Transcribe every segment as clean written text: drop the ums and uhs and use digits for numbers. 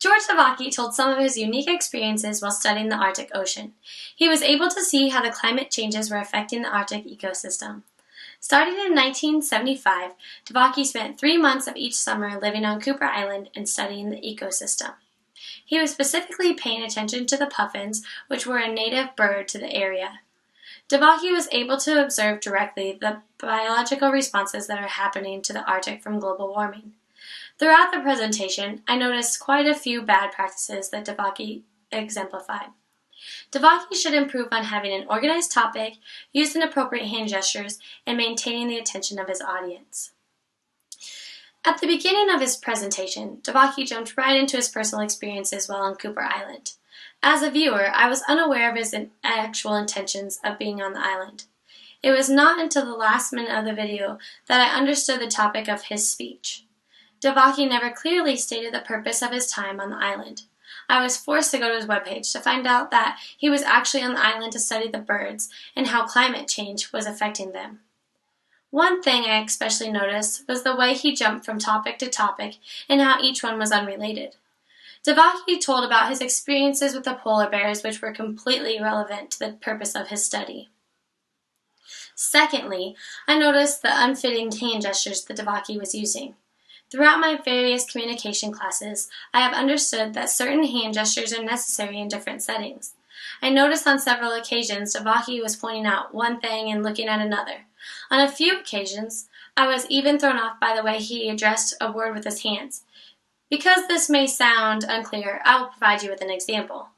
George Divoky told some of his unique experiences while studying the Arctic Ocean. He was able to see how the climate changes were affecting the Arctic ecosystem. Starting in 1975, Divoky spent 3 months of each summer living on Cooper Island and studying the ecosystem. He was specifically paying attention to the puffins, which were a native bird to the area. Divoky was able to observe directly the biological responses that are happening to the Arctic from global warming. Throughout the presentation, I noticed quite a few bad practices that Divoky exemplified. Divoky should improve on having an organized topic, using appropriate hand gestures, and maintaining the attention of his audience. At the beginning of his presentation, Divoky jumped right into his personal experiences while on Cooper Island. As a viewer, I was unaware of his actual intentions of being on the island. It was not until the last minute of the video that I understood the topic of his speech. Divoky never clearly stated the purpose of his time on the island. I was forced to go to his webpage to find out that he was actually on the island to study the birds and how climate change was affecting them. One thing I especially noticed was the way he jumped from topic to topic and how each one was unrelated. Divoky told about his experiences with the polar bears, which were completely irrelevant to the purpose of his study. Secondly, I noticed the unfitting hand gestures that Divoky was using. Throughout my various communication classes, I have understood that certain hand gestures are necessary in different settings. I noticed on several occasions Divoky was pointing out one thing and looking at another. On a few occasions, I was even thrown off by the way he addressed a word with his hands. Because this may sound unclear, I will provide you with an example.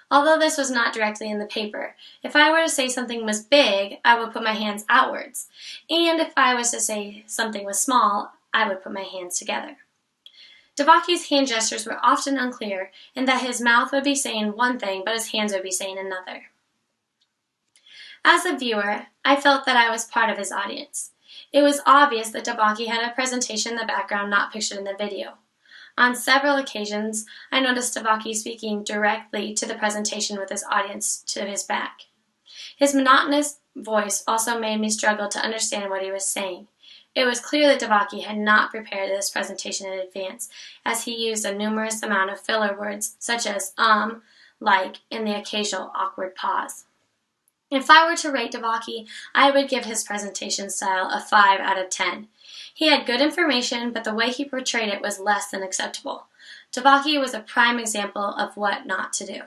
Although this was not directly in the paper, if I were to say something was big, I would put my hands outwards. And if I was to say something was small, I would put my hands together. Divoky's hand gestures were often unclear in that his mouth would be saying one thing, but his hands would be saying another. As a viewer, I felt that I was part of his audience. It was obvious that Divoky had a presentation in the background not pictured in the video. On several occasions, I noticed Divoky speaking directly to the presentation with his audience to his back. His monotonous voice also made me struggle to understand what he was saying. It was clear that Divoky had not prepared this presentation in advance, as he used a numerous amount of filler words such as like, and the occasional awkward pause. If I were to rate Divoky, I would give his presentation style a 5 out of 10. He had good information, but the way he portrayed it was less than acceptable. Divoky was a prime example of what not to do.